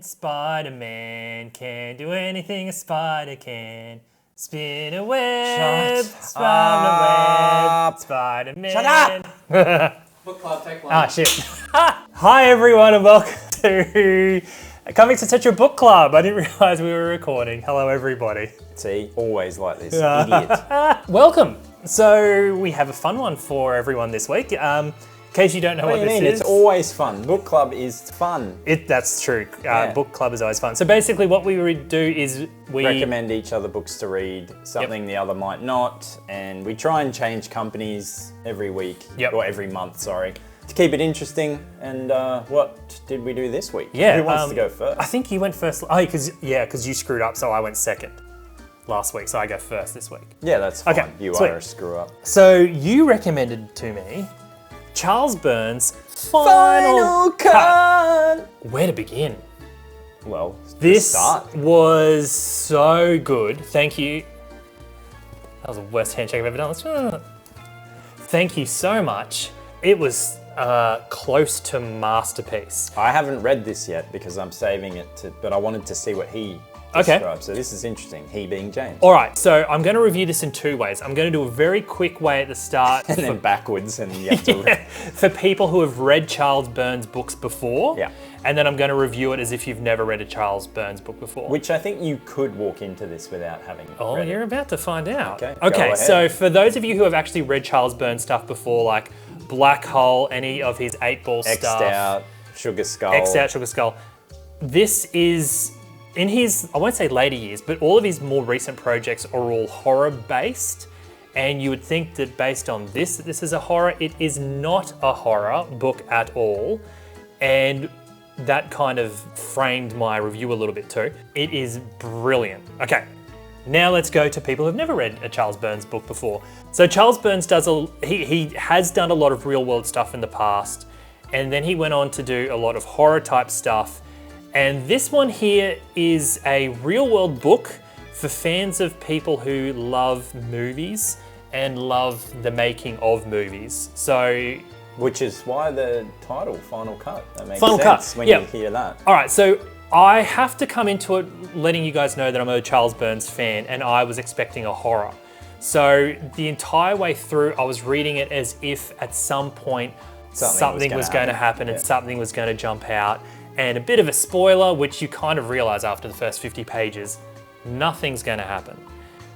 Spider-Man can do anything a spider can. Spin a web, spin a web, Spider-Man. Shut up! Book club, take one. Ah, shit. Hi, everyone, and welcome to Coming to Tetra Book Club. I didn't realise we were recording. Hello, everybody. See, always like this, idiot. Welcome. So, we have a fun one for everyone this week. In case you don't know what this is. It's always fun. Book club is fun. That's true. Yeah. Book club is always fun. So basically what we would do is we Recommend each other books to read, something the other might not, and we try and change companies every week, or every month, sorry, to keep it interesting. And what did we do this week? Yeah, Who wants to go first? I think you went first. Oh, because you screwed up, so I went second last week, so I go first this week. Yeah, that's fine. Okay, You sweet. are a screw up. So you recommended to me Charles Burns' Final Cut. Where to begin? Well, This start. was so good. Thank you. That was the worst handshake I've ever done. Thank you so much. It was close to masterpiece. I haven't read this yet because I'm saving it but I wanted to see what he Okay. described. So this is interesting. He being James. All right, so I'm going to review this in two ways. I'm going to do a very quick way at the start And then backwards, and you have to read. for people who have read Charles Burns books before. Yeah. And then I'm going to review it as if you've never read a Charles Burns book before. Which I think you could walk into this without having read it. You're about to find out. Okay, go Okay, ahead. so for those of you who have actually read Charles Burns stuff before, like Black Hole, any of his 8-ball X'd stuff. out, Sugar Skull. X'd out, Sugar Skull. This is, in his, I won't say later years, but all of his more recent projects are all horror based. And you would think that based on this is a horror. It is not a horror book at all. And that kind of framed my review a little bit too. It is brilliant. Okay, now let's go to people who've never read a Charles Burns book before. So Charles Burns he has done a lot of real world stuff in the past, and then he went on to do a lot of horror type stuff. And this one here is a real world book for fans of people who love movies and love the making of movies. So, Which is why the title, Final Cut. That makes Final sense Cut, when yeah. you hear that. all right, so I have to come into it letting you guys know that I'm a Charles Burns fan, and I was expecting a horror. So the entire way through, I was reading it as if at some point something was going to happen and something was going to jump out. And a bit of a spoiler, which you kind of realize after the first 50 pages, nothing's going to happen.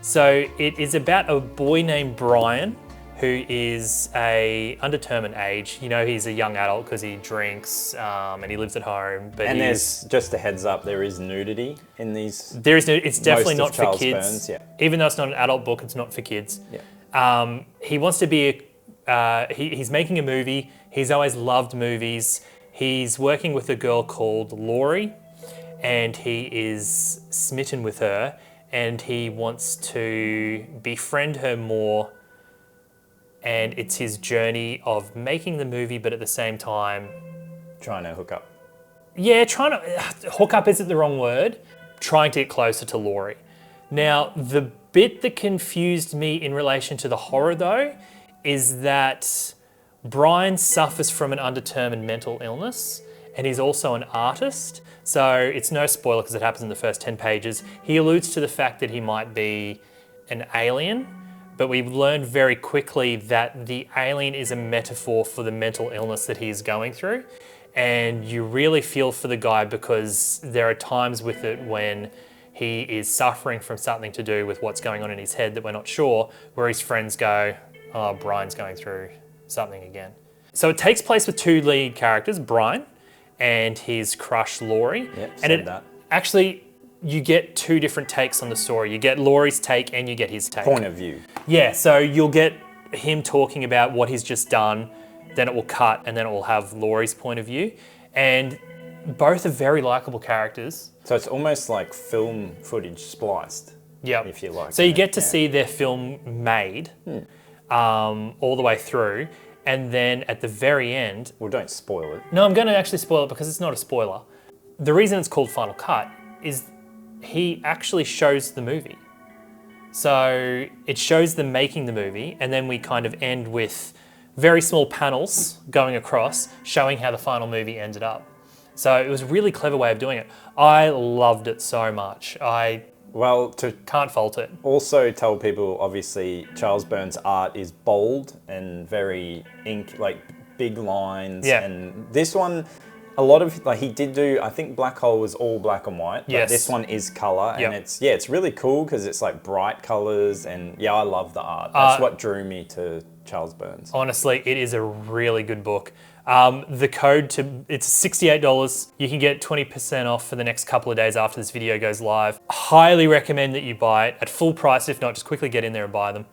So it is about a boy named Brian, who is a undetermined age. You know, he's a young adult because he drinks and he lives at home. But And there's, just a heads up, there is nudity in these. there is no. It's definitely most not of for Charles kids. Burns, yeah. Even though it's not an adult book, it's not for kids. Yeah. He wants to be. He's making a movie. He's always loved movies. He's working with a girl called Laurie, and he is smitten with her, and he wants to befriend her more. And it's his journey of making the movie, but at the same time, Trying to hook up. yeah, trying to hook up isn't the wrong word. Trying to get closer to Laurie. Now, the bit that confused me in relation to the horror, though, is that Brian suffers from an undetermined mental illness, and he's also an artist. So it's no spoiler because it happens in the first 10 pages. He alludes to the fact that he might be an alien, but we've learned very quickly that the alien is a metaphor for the mental illness that he's going through. And you really feel for the guy because there are times with it when he is suffering from something to do with what's going on in his head that we're not sure, where his friends go, oh, Brian's going through something again. So it takes place with two lead characters, Brian and his crush, Laurie. Yep, and said that. Actually, you get two different takes on the story. You get Laurie's take and you get his take. Point of view. Yeah, so you'll get him talking about what he's just done, then it will cut, and then it will have Laurie's point of view. And both are very likable characters. So it's almost like film footage spliced. Yep. If you like. So you get to see their film made all the way through. And then at the very end... Well, don't spoil it. No, I'm going to actually spoil it because it's not a spoiler. The reason it's called Final Cut is he actually shows the movie. So it shows them making the movie, and then we kind of end with very small panels going across showing how the final movie ended up. So it was a really clever way of doing it. I loved it so much. Well, to Can't fault it. also tell people, obviously, Charles Burns' art is bold and very like big lines. Yeah. And this one, a lot of, like, he did do, I think Black Hole was all black and white. Yes. But this one is color. Yep. And it's really cool because it's like bright colors. And yeah, I love the art. That's what drew me to Charles Burns. Honestly, it is a really good book. The code it's $68. You can get 20% off for the next couple of days after this video goes live. Highly recommend that you buy it at full price. If not, just quickly get in there and buy them.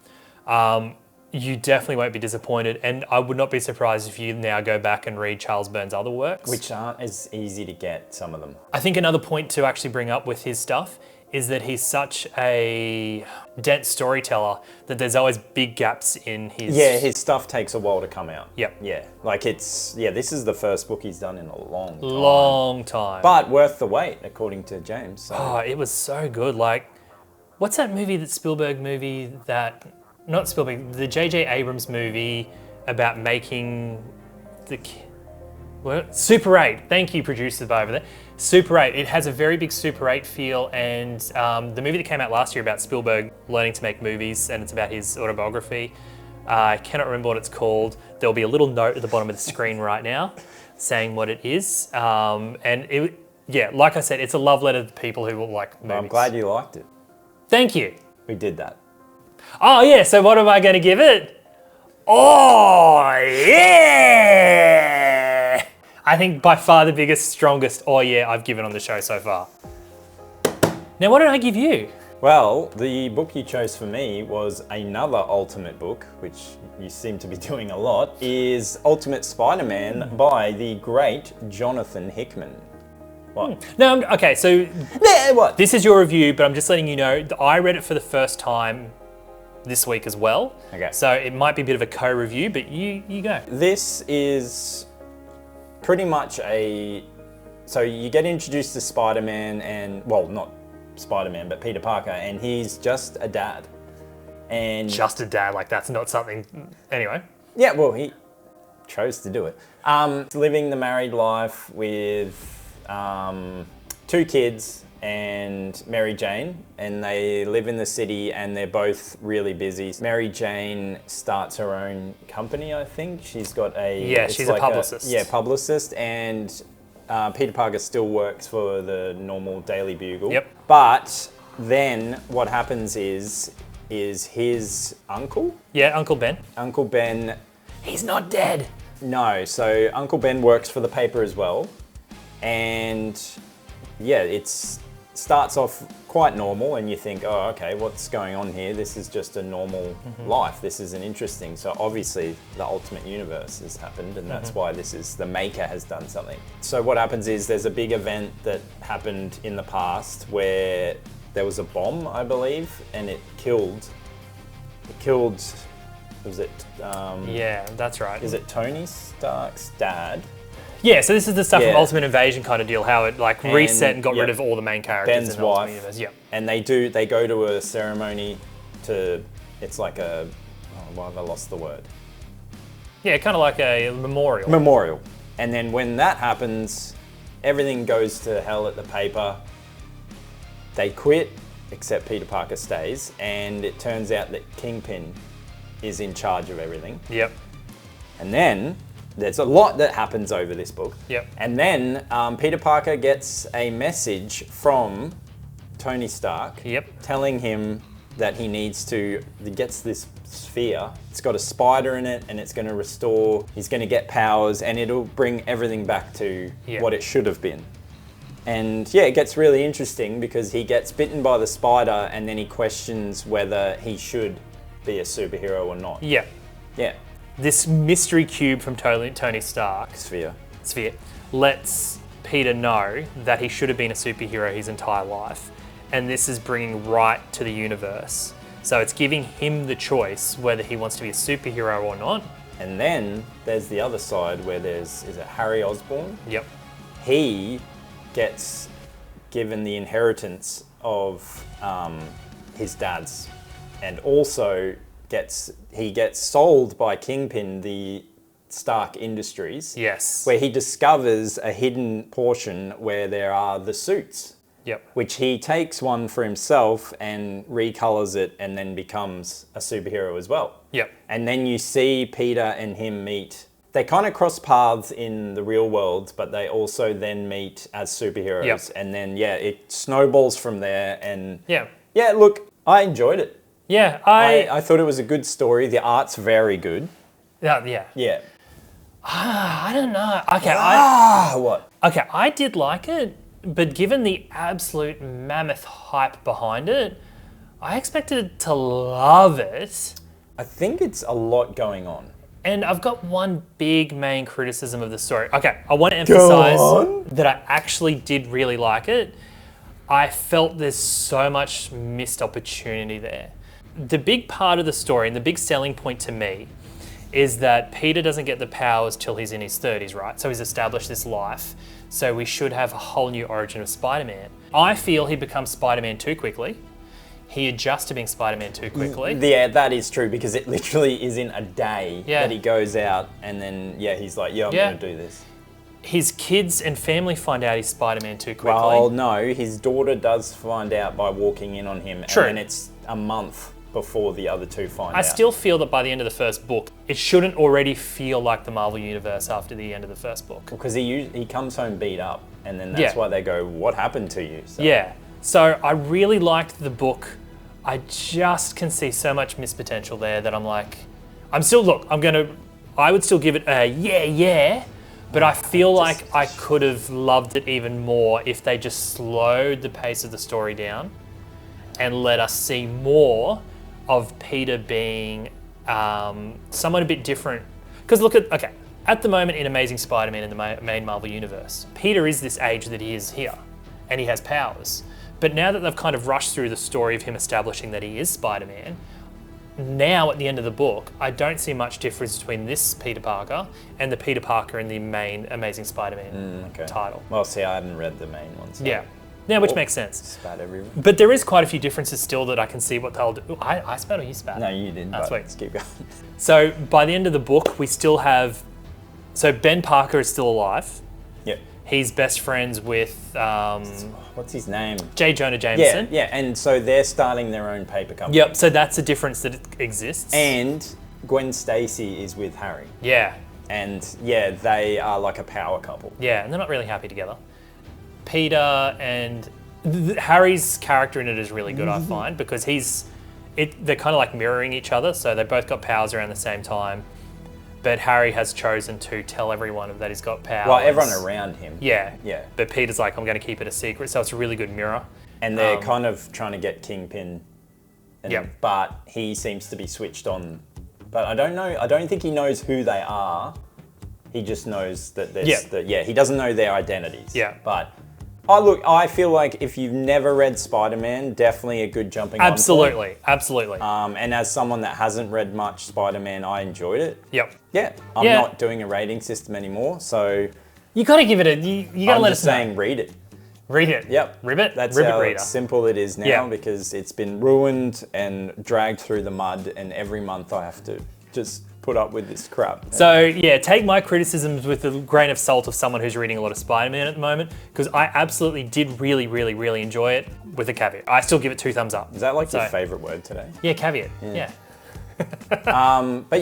You definitely won't be disappointed. And I would not be surprised if you now go back and read Charles Burns' other works. Which aren't as easy to get, some of them. I think another point to actually bring up with his stuff is that he's such a dense storyteller that there's always big gaps in his... Yeah, his stuff takes a while to come out. Yep. Yeah, like this is the first book he's done in a long time. Long time. But worth the wait, according to James. So. Oh, it was so good. Like, what's that movie, the J.J. Abrams movie about making the... Super 8. Thank you, producers over there. Super 8. It has a very big Super 8 feel, and the movie that came out last year about Spielberg learning to make movies, and it's about his autobiography. I cannot remember what it's called. There'll be a little note at the bottom of the screen right now saying what it is. Like I said, it's a love letter to people who will like movies. I'm glad you liked it. Thank you. We did that. Oh yeah, so what am I going to give it? Oh yeah! I think by far the biggest, strongest oh yeah I've given on the show so far. Now what did I give you? Well, the book you chose for me was another Ultimate book, which you seem to be doing a lot, is Ultimate Spider-Man by the great Jonathan Hickman. What? No, okay, so What? this is your review, but I'm just letting you know that I read it for the first time this week as well. Okay. So it might be a bit of a co-review, but you go. This is pretty much so you get introduced to Spider-Man and, well, not Spider-Man, but Peter Parker, and he's just a dad. And Just a dad, like that's not something, anyway. yeah, well, he chose to do it. Living the married life with 2 kids and Mary Jane, and they live in the city and they're both really busy. Mary Jane starts her own company, I think. She's got she's a publicist. Publicist, and Peter Parker still works for the normal Daily Bugle. Yep. But then what happens is his uncle? Yeah, Uncle Ben. Uncle Ben. He's not dead. No, so Uncle Ben works for the paper as well. And yeah, it starts off quite normal and you think, oh, okay, what's going on here? This is just a normal life. This isn't interesting. So obviously the Ultimate Universe has happened, and that's why the maker has done something. So what happens is there's a big event that happened in the past where there was a bomb, I believe, and it killed, was it? Yeah, that's right. Is it Tony Stark's dad? Yeah, so this is the stuff Yeah. from Ultimate Invasion kind of deal, how it like reset and got rid yep. of all the main characters Ben's in the Ultimate wife. Universe. Yeah. And they go to a ceremony it's like why have I lost the word? Yeah, kind of like a memorial. Memorial. And then when that happens, everything goes to hell at the paper. They quit, except Peter Parker stays, and it turns out that Kingpin is in charge of everything. Yep. And then there's a lot that happens over this book. Yep. And then Peter Parker gets a message from Tony Stark telling him that he gets this sphere. It's got a spider in it and it's going to he's going to get powers and it'll bring everything back to what it should have been. And yeah, it gets really interesting because he gets bitten by the spider and then he questions whether he should be a superhero or not. Yeah. Yeah. This mystery cube from Tony Stark Sphere lets Peter know that he should have been a superhero his entire life. And this is bringing right to the universe. So it's giving him the choice whether he wants to be a superhero or not. And then there's the other side where is it Harry Osborn? Yep. He gets given the inheritance of his dad's, and also he gets sold by Kingpin the Stark Industries. Yes. Where he discovers a hidden portion where there are the suits. Yep. Which he takes one for himself and recolors it and then becomes a superhero as well. Yep. And then you see Peter and him meet. They kind of cross paths in the real world, but they also then meet as superheroes. Yep. And then, it snowballs from there. And yeah, look, I enjoyed it. Yeah, I thought it was a good story. The art's very good. Yeah. Yeah. I don't know. Okay, What? Okay, I did like it, but given the absolute mammoth hype behind it, I expected to love it. I think it's a lot going on. And I've got one big main criticism of the story. Okay, I want to emphasize that I actually did really like it. I felt there's so much missed opportunity there. The big part of the story and the big selling point to me is that Peter doesn't get the powers till he's in his 30s, right? So he's established this life. So we should have a whole new origin of Spider-Man. I feel he becomes Spider-Man too quickly. He adjusts to being Spider-Man too quickly. Yeah, that is true because it literally is in a day Yeah. that he goes out and then, he's like, I'm going to do this. His kids and family find out he's Spider-Man too quickly. Well, no, his daughter does find out by walking in on him. True. And then it's a month before the other two find out. I still feel that by the end of the first book, it shouldn't already feel like the Marvel Universe after the end of the first book. Because he comes home beat up and then that's why they go, what happened to you? So. Yeah. So I really liked the book. I just can see so much missed potential there that I'm like, I would still give it a yeah, but I feel like I could have loved it even more if they just slowed the pace of the story down and let us see more of Peter being someone a bit different. Because at the moment in Amazing Spider-Man in the main Marvel Universe, Peter is this age that he is here and he has powers. But now that they've kind of rushed through the story of him establishing that he is Spider-Man, now at the end of the book, I don't see much difference between this Peter Parker and the Peter Parker in the main Amazing Spider-Man title. Well, see, I haven't read the main one. So. Yeah, which makes sense. Spat everywhere. But there is quite a few differences still that I can see what they'll do. Ooh, I spat or you spat? No, you didn't. That's Let's keep going. So by the end of the book, we still have... So Ben Parker is still alive. Yep. He's best friends with... what's his name? J. Jonah Jameson. Yeah, and so they're starting their own paper company. Yep, so that's a difference that exists. And Gwen Stacy is with Harry. Yeah. And they are like a power couple. Yeah, and they're not really happy together. Peter and Harry's character in it is really good, I find, because they're kind of like mirroring each other, so they both got powers around the same time. But Harry has chosen to tell everyone that he's got powers. Well, everyone around him. Yeah. Yeah. But Peter's like, I'm going to keep it a secret, so it's a really good mirror. And they're kind of trying to get Kingpin. But he seems to be switched on. But I don't know. I don't think he knows who they are. He just knows that there's... he doesn't know their identities. Yeah. But... I feel like if you've never read Spider-Man, definitely a good jumping on point. Absolutely. And as someone that hasn't read much Spider-Man, I enjoyed it. Yep. Yeah. I'm not doing a rating system anymore, so... You got to give it you got to let us know. I'm just saying read it. Read it. Yep. Ribbit? That's Ribbit how reader. simple it is now because it's been ruined and dragged through the mud and every month I have to just put up with this crap. So take my criticisms with a grain of salt of someone who's reading a lot of Spider-Man at the moment, because I absolutely did really, really, really enjoy it with a caveat. I still give it 2 thumbs up. Is that like your favorite word today? Yeah, caveat. Yeah. But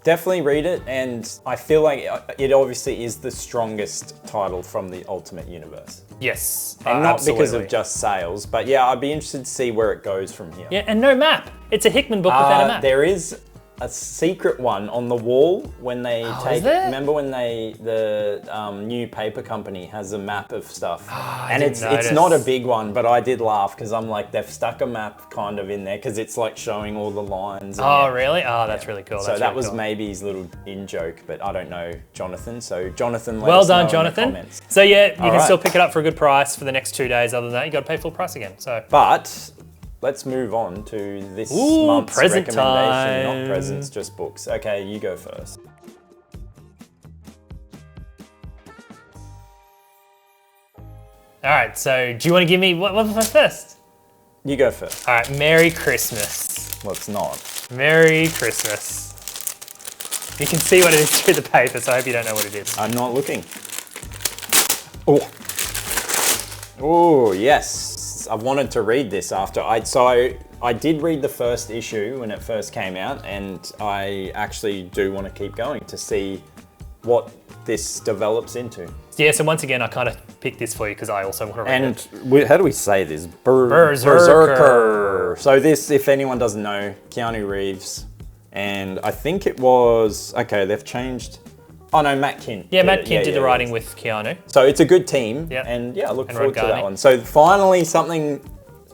definitely read it, and I feel like it obviously is the strongest title from the Ultimate Universe. Yes, and not absolutely. because of just sales, but I'd be interested to see where it goes from here. Yeah, and no map. It's a Hickman book without a map. There is a secret one on the wall when they take. Remember when the new paper company has a map of stuff, and it's not a big one, but I did laugh because I'm like they've stuck a map kind of in there because it's like showing all the lines. Oh really? Oh, that's really cool. So that was maybe his little in joke, but I don't know Jonathan. So Jonathan, well done, Jonathan. In the comments. So you can still pick it up for a good price for the next 2 days. Other than that, you got to pay full price again. So, but. Let's move on to this month's present recommendation. time. Not presents, just books. Okay, you go first. All right, so do you want to give me what's first? You go first. All right, Merry Christmas. Well, it's not. Merry Christmas. You can see what it is through the paper, so I hope you don't know what it is. I'm not looking. Oh. Oh, yes. I've wanted to read this after. I did read the first issue when it first came out, and I actually do want to keep going to see what this develops into. Yeah, so once again, I kind of picked this for you because I also want to read it. And how do we say this? Berserker. So this, if anyone doesn't know, Keanu Reeves, and I think it was, okay, they've changed. Oh no, Matt Kint. Yeah, Matt Kint did the writing with Keanu. So it's a good team, yeah. And yeah, I look forward to that one. So finally something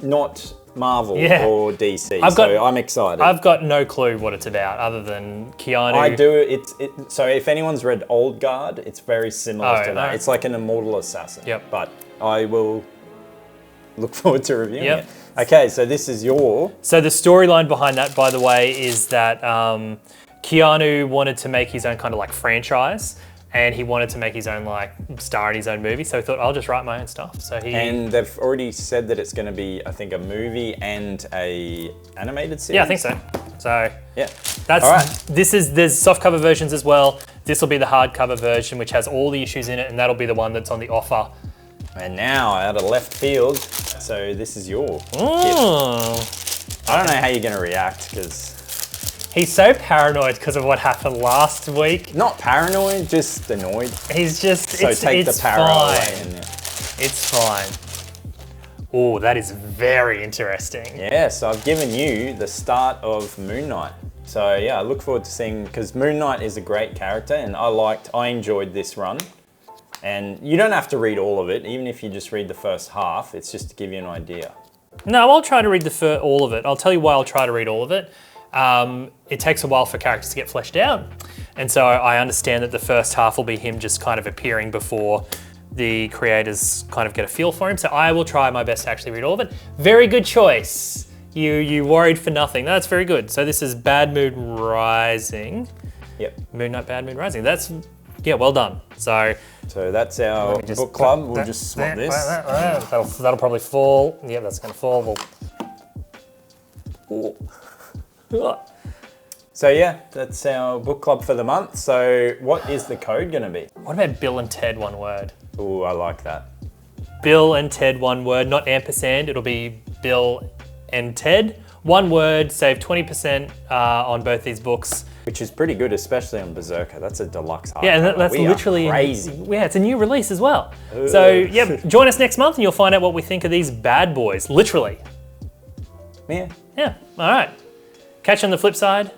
not Marvel or DC, so I'm excited. I've got no clue what it's about other than Keanu. I do, so if anyone's read Old Guard, it's very similar to that. No. It's like an immortal assassin. Yep. But I will look forward to reviewing it. Okay, so this is your... So the storyline behind that, by the way, is that Keanu wanted to make his own kind of like franchise, and he wanted to make his own like star in his own movie. So he thought, I'll just write my own stuff. So And they've already said that it's going to be, I think, a movie and a animated series. Yeah, I think so. So yeah, that's all right. There's softcover versions as well. This will be the hardcover version, which has all the issues in it, and that'll be the one that's on the offer. And now, out of left field, so this is your gift. I don't know how you're going to react because. He's so paranoid because of what happened last week. Not paranoid, just annoyed. He's just, so take the para away. It's fine. Oh, that is very interesting. Yeah, so I've given you the start of Moon Knight. So yeah, I look forward to seeing, because Moon Knight is a great character and I enjoyed this run. And you don't have to read all of it, even if you just read the first half, it's just to give you an idea. No, I'll try to read all of it. I'll tell you why I'll try to read all of it. It takes a while for characters to get fleshed out. And so I understand that the first half will be him just kind of appearing before the creators kind of get a feel for him. So I will try my best to actually read all of it. Very good choice. You worried for nothing. That's very good. So this is Bad Moon Rising. Yep. Moon Knight, Bad Moon Rising. That's, yeah, well done. So that's our book club. We'll just swap this. That'll probably fall. Yeah, that's gonna fall. So yeah, that's our book club for the month. So what is the code gonna be? What about Bill and Ted, one word? Oh, I like that. Bill and Ted, one word, not ampersand. It'll be Bill and Ted. One word, save 20% on both these books. Which is pretty good, especially on Berserker. That's a deluxe hardcover. Yeah, and that's literally crazy. Yeah, it's a new release as well. So yeah, join us next month and you'll find out what we think of these bad boys, literally. Yeah. Yeah, all right. Catch you on the flip side.